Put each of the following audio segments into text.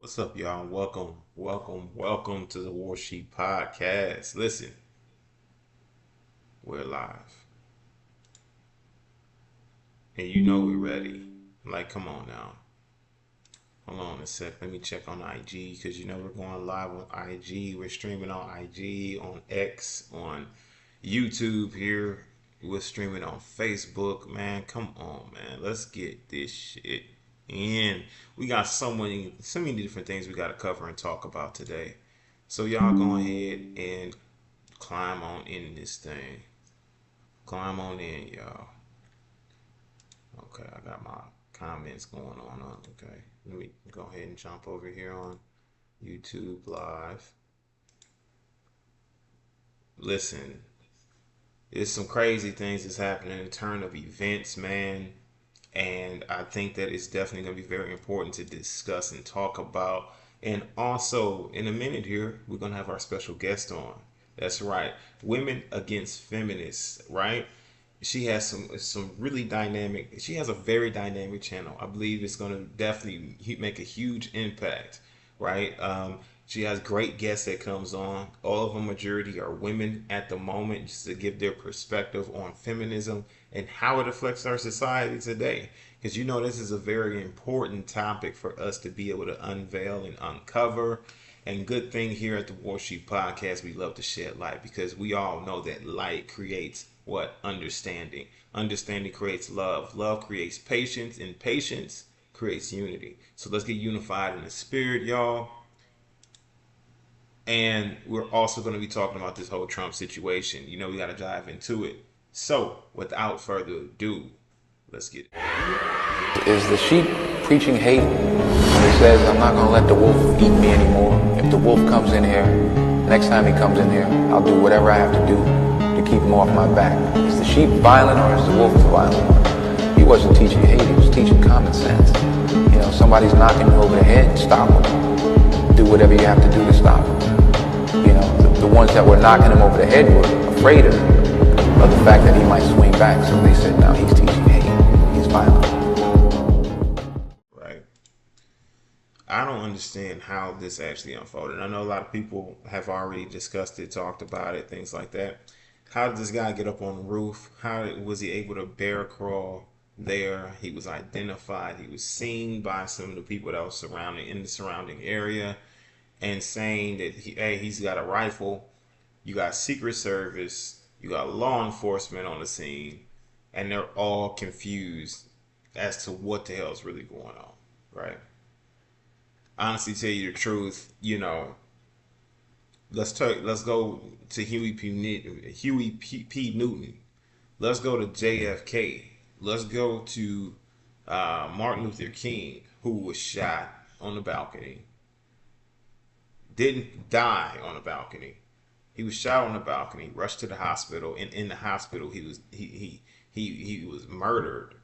What's up, y'all? Welcome to the War Sheep Podcast. Listen, we're live, and you know we're ready. Like, come on now. Hold on a sec. Let me check on IG because you know we're going live on IG. We're streaming on IG, on X, on YouTube here. We're streaming on Facebook. Man, come on, man. Let's get this shit in. We got so many different things we got to cover and talk about today. So y'all go ahead and climb on in this thing. Climb on in, y'all. Okay, I got my comments going on. Okay, let me go ahead and jump over here on YouTube Live. Listen, there's some crazy things that's happening in turn of events, man. And I think that it's definitely going to be very important to discuss and talk about. And also, in a minute here, we're going to have our special guest on. That's right, Women Against Feminists, right? She has some really dynamic. She has a very dynamic channel. I believe it's going to definitely make a huge impact, right? She has great guests that comes on. All of them majority are women at the moment, just to give their perspective on feminism and how it affects our society today. Because you know this is a very important topic for us to be able to unveil and uncover. And good thing here at the War Sheep Podcast, we love to shed light because we all know that light creates what? Understanding. Understanding creates love. Love creates patience, and patience creates unity. So let's get unified in the spirit, y'all. And we're also going to be talking about this whole Trump situation. You know, we got to dive into it. So, without further ado, let's get it. Is the sheep preaching hate when he says, I'm not going to let the wolf eat me anymore? If the wolf comes in here, next time he comes in here, I'll do whatever I have to do to keep him off my back. Is the sheep violent or is the wolf the violent one? He wasn't teaching hate, he was teaching common sense. You know, somebody's knocking you over the head, stop him. Do whatever you have to do to stop him. You know, the ones that were knocking him over the head were afraid of the fact that he might swing back. So they said, no, he's teaching hate. He's violent. Right. I don't understand how this actually unfolded. I know a lot of people have already discussed it, talked about it, things like that. How did this guy get up on the roof? How was he able to bear crawl there? He was identified. He was seen by some of the people that was surrounding in the surrounding area, and saying that he's got a rifle. You got Secret Service. You got law enforcement on the scene, and they're all confused as to what the hell is really going on, right? Honestly, tell you the truth, you know, let's go to Huey P. Newton. Let's go to JFK. Let's go to Martin Luther King, who was shot on the balcony. Didn't die on the balcony. He was shot on the balcony, rushed to the hospital, and in the hospital he was murdered.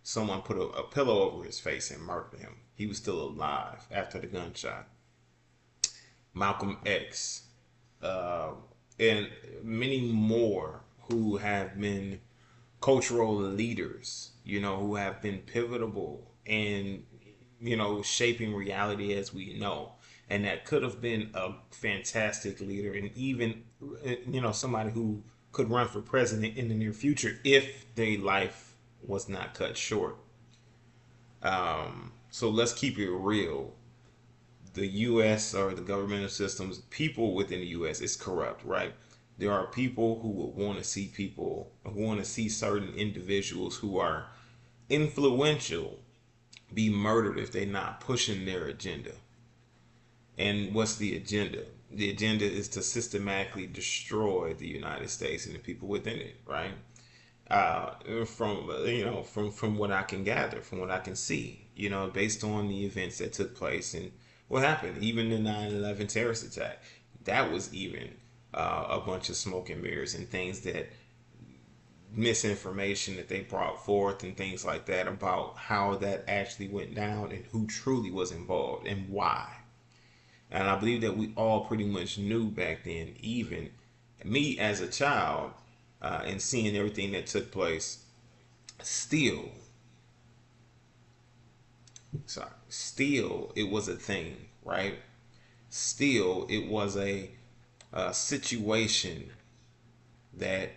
Someone put a pillow over his face and murdered him. He was still alive after the gunshot. Malcolm X, uh, and many more who have been cultural leaders, you know, who have been pivotal in, you know, shaping reality as we know. And that could have been a fantastic leader and even, you know, somebody who could run for president in the near future if their life was not cut short. So let's keep it real. The U.S. or the governmental systems, people within the U.S. is corrupt, right? There are people who would want to see certain individuals who are influential be murdered if they're not pushing their agenda. And what's the agenda? The agenda is to systematically destroy the United States and the people within it, right? From from what I can gather, from what I can see, you know, based on the events that took place and what happened, even the 9/11 terrorist attack, that was even a bunch of smoke and mirrors and things that misinformation that they brought forth and things like that about how that actually went down and who truly was involved and why. And I believe that we all pretty much knew back then, even me as a child, and seeing everything that took place. Still, still it was a thing, right? Still it was a situation that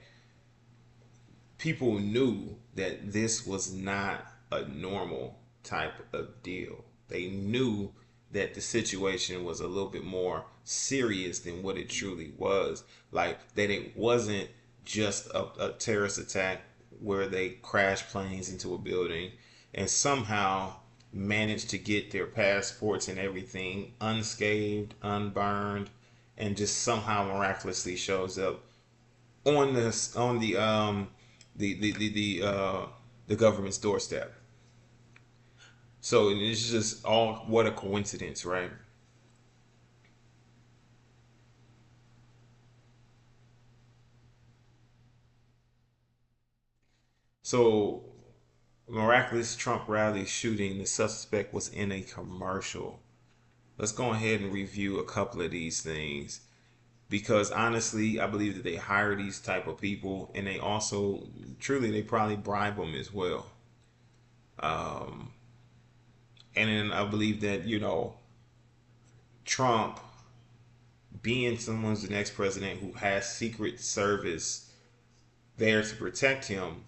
people knew that this was not a normal type of deal. They knew that the situation was a little bit more serious than what it truly was. Like that it wasn't just a terrorist attack where they crashed planes into a building and somehow managed to get their passports and everything unscathed, unburned, and just somehow miraculously shows up on the government's doorstep. So it's just all what a coincidence, right? So miraculous Trump rally shooting, the suspect was in a commercial. Let's go ahead and review a couple of these things because honestly, I believe that they hire these type of people and they also truly they probably bribe them as well. Um, and then I believe that Trump being someone's the next president who has Secret Service there to protect him,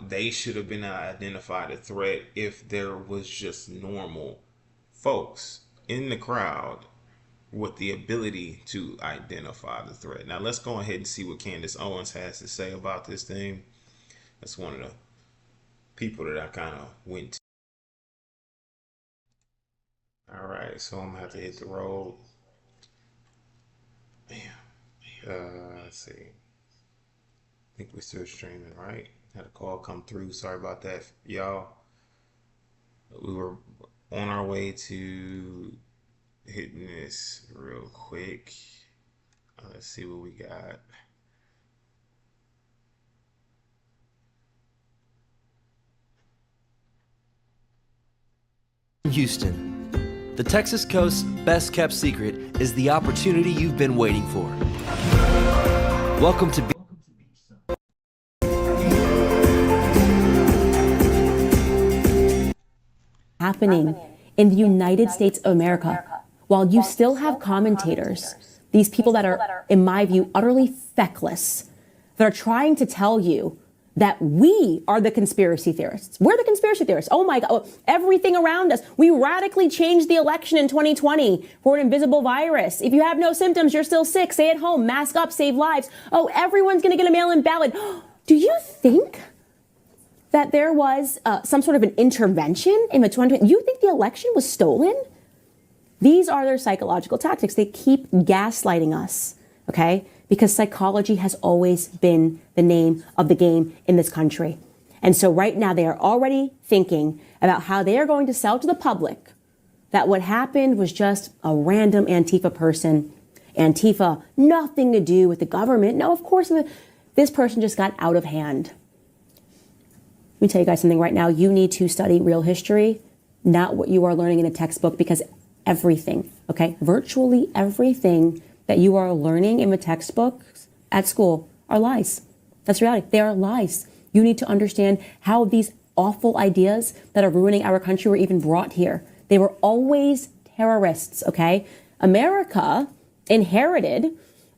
they should have been identified a threat if there was just normal folks in the crowd with the ability to identify the threat. Now let's go ahead and see what Candace Owens has to say about this thing. That's one of the people that I kind of went to. All right, so I'm gonna have to hit the road. Let's see. I think we're still streaming, right? Had a call come through. Sorry about that, y'all. We were on our way to hitting this real quick. Let's see what we got. Houston. The Texas coast's best kept secret is the opportunity you've been waiting for. Welcome to happening in the United States of America while you still have commentators, these people that are, in my view, utterly feckless, that are trying to tell you that we are the conspiracy theorists. We're the conspiracy theorists. Oh my God, everything around us. We radically changed the election in 2020 for an invisible virus. If you have no symptoms, you're still sick, stay at home, mask up, save lives. Oh, everyone's gonna get a mail-in ballot. Do you think that there was some sort of an intervention in the 2020? You think the election was stolen? These are their psychological tactics. They keep gaslighting us, okay? Because psychology has always been the name of the game in this country. And so right now they are already thinking about how they are going to sell to the public that what happened was just a random Antifa person. Antifa, nothing to do with the government. No, of course, this person just got out of hand. Let me tell you guys something right now. You need to study real history, not what you are learning in a textbook, because everything, okay, virtually everything that you are learning in the textbooks at school are lies. That's reality. They are lies. You need to understand how these awful ideas that are ruining our country were even brought here. They were always terrorists, okay? America inherited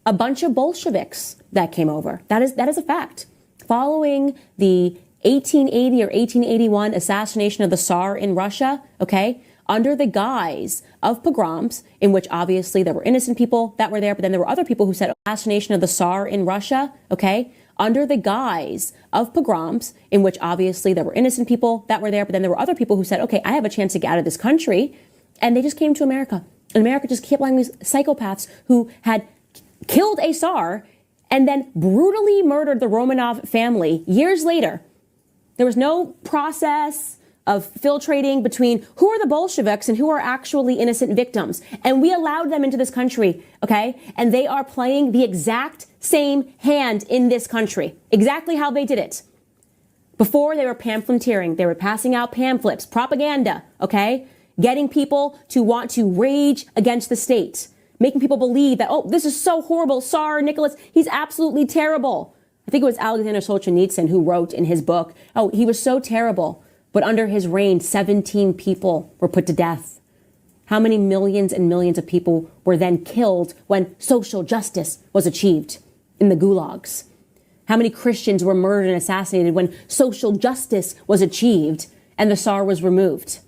a bunch of Bolsheviks that came over. That is a fact. Following the 1880 or 1881 assassination of the Tsar in Russia, okay, under the guise of pogroms, in which obviously there were innocent people that were there, but then there were other people who said assassination of the Tsar in Russia, okay, under the guise of pogroms, in which obviously there were innocent people that were there, but then there were other people who said, okay, I have a chance to get out of this country, and they just came to America. And America just kept allowing these psychopaths who had killed a Tsar and then brutally murdered the Romanov family years later. There was no process of filtrating between who are the Bolsheviks and who are actually innocent victims. And we allowed them into this country, okay? And they are playing the exact same hand in this country, exactly how they did it. Before, they were pamphleteering. They were passing out pamphlets, propaganda, okay? Getting people to want to rage against the state, making people believe that, oh, this is so horrible. Tsar Nicholas, he's absolutely terrible. I think it was Alexander Solzhenitsyn who wrote in his book, oh, he was so terrible. But under his reign, 17 people were put to death. How many millions and millions of people were then killed when social justice was achieved in the gulags? How many Christians were murdered and assassinated when social justice was achieved and the Tsar was removed?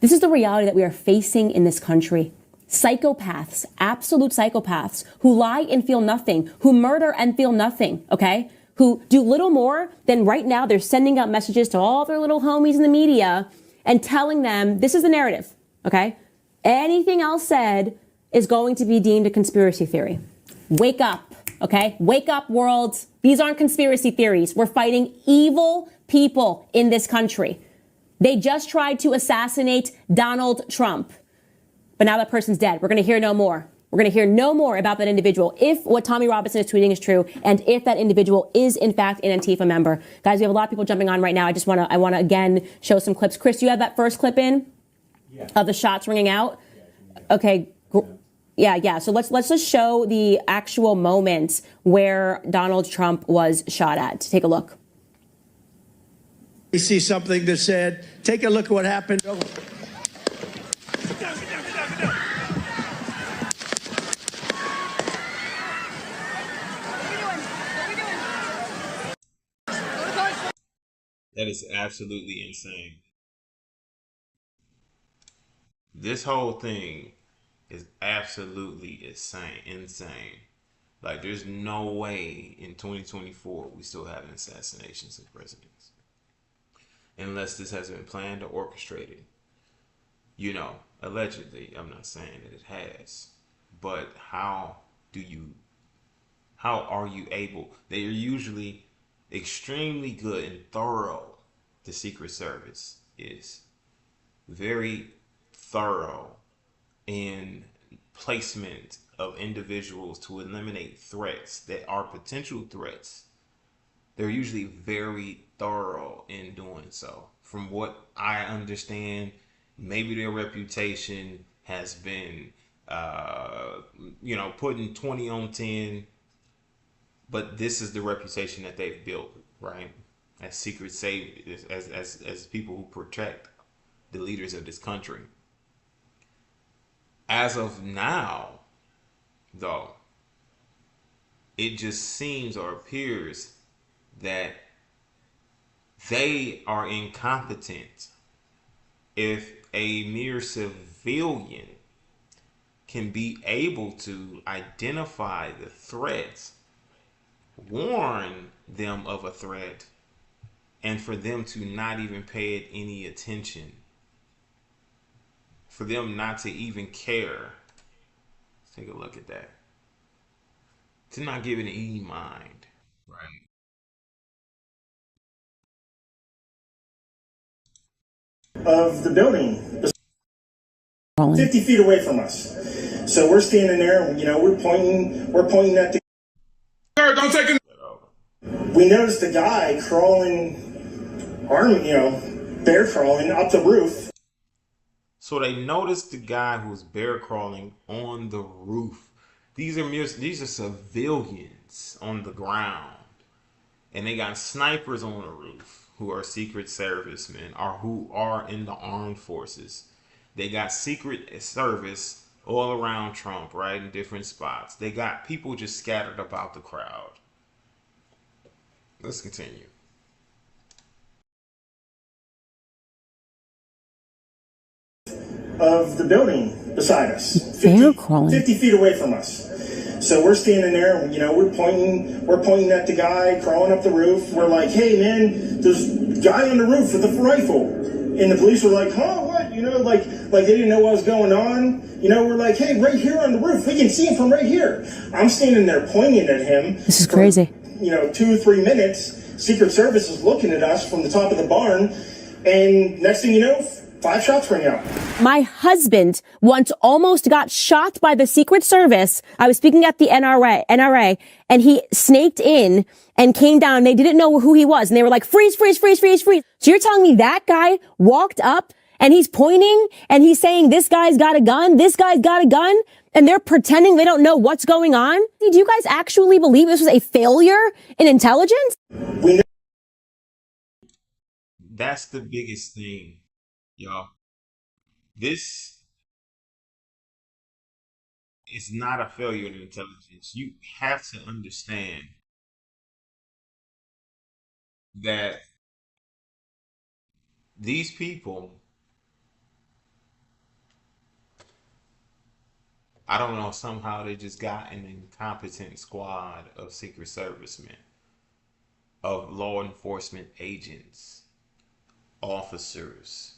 This is the reality that we are facing in this country. Psychopaths, absolute psychopaths, who lie and feel nothing, who murder and feel nothing, okay? Who do little more than right now they're sending out messages to all their little homies in the media and telling them, this is the narrative, okay? Anything else said is going to be deemed a conspiracy theory. Wake up, okay? Wake up, world. These aren't conspiracy theories. We're fighting evil people in this country. They just tried to assassinate Donald Trump. But now that person's dead. We're going to hear no more. We're going to hear no more about that individual if what Tommy Robinson is tweeting is true and if that individual is in fact an Antifa member. Guys, we have a lot of people jumping on right now. I want to again show some clips. Chris, do you have that first clip in of the shots ringing out? Okay. Yeah. So let's just show the actual moments where Donald Trump was shot at. Take a look. We see something that said, take a look at what happened. That is absolutely insane. This whole thing is absolutely insane. Like, there's no way in 2024 we still having assassinations of presidents. Unless this has been planned or orchestrated. You know, allegedly, I'm not saying that it has. But how are you able? They are usually extremely good and thorough. The Secret Service is very thorough in placement of individuals to eliminate threats that are potential threats. They're usually very thorough in doing so. From what I understand, maybe their reputation has been, putting 20 on 10. But this is the reputation that they've built, right? As secret saviors, as people who protect the leaders of this country. As of now, though, it just seems or appears that they are incompetent. If a mere civilian can be able to identify the threats, warn them of a threat, and for them to not even pay it any attention, for them not to even care. Let's take a look at that. To not give it any mind, right? Of the building, 50 feet away from us. So we're standing there, and we're pointing at the. Don't take it. We noticed the guy crawling, bear crawling up the roof. So they noticed the guy who was bear crawling on the roof. These are civilians on the ground, and they got snipers on the roof who are Secret Servicemen or who are in the armed forces. They got Secret Service all around Trump, right, in different spots. They got people just scattered about the crowd. Let's continue. Of the building beside us, 50 feet away from us. So we're standing there, and we're pointing at the guy crawling up the roof. We're like, "Hey, man, there's a guy on the roof with a rifle." And the police were like, "Huh, what?" Like they didn't know what was going on. We're like, "Hey, right here on the roof, we can see him from right here." I'm standing there pointing at him. This is crazy. 2 or 3 minutes. Secret Service is looking at us from the top of the barn, and next thing you know, 5 shots ring out. My husband once almost got shot by the Secret Service. I was speaking at the NRA, and he snaked in and came down. They didn't know who he was, and they were like, freeze, freeze, freeze, freeze, freeze. So you're telling me that guy walked up and he's pointing and he's saying, this guy's got a gun, this guy's got a gun, and they're pretending they don't know what's going on? Do you guys actually believe this was a failure in intelligence? That's the biggest thing, y'all. This is not a failure in intelligence. You have to understand that these people, I don't know, somehow they just got an incompetent squad of Secret Servicemen, of law enforcement agents, officers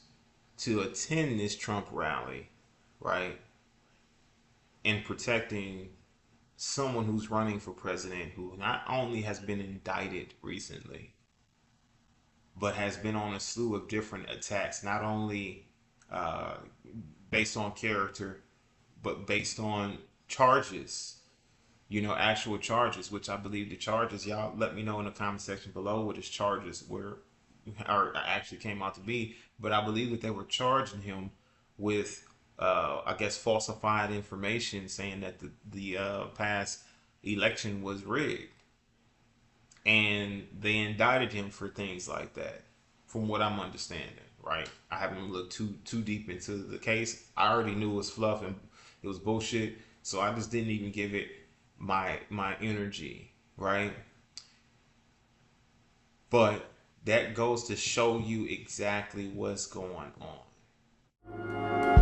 to attend this Trump rally, right? And protecting someone who's running for president who not only has been indicted recently, but has been on a slew of different attacks, not only uh, based on character, but based on charges, actual charges, which I believe the charges, y'all let me know in the comment section below what his charges were or actually came out to be. But I believe that they were charging him with, I guess, falsified information saying that the past election was rigged, and they indicted him for things like that, from what I'm understanding. Right? I haven't looked too deep into the case. I already knew it was fluff and it was bullshit, so I just didn't even give it my energy. Right? But that goes to show you exactly what's going on.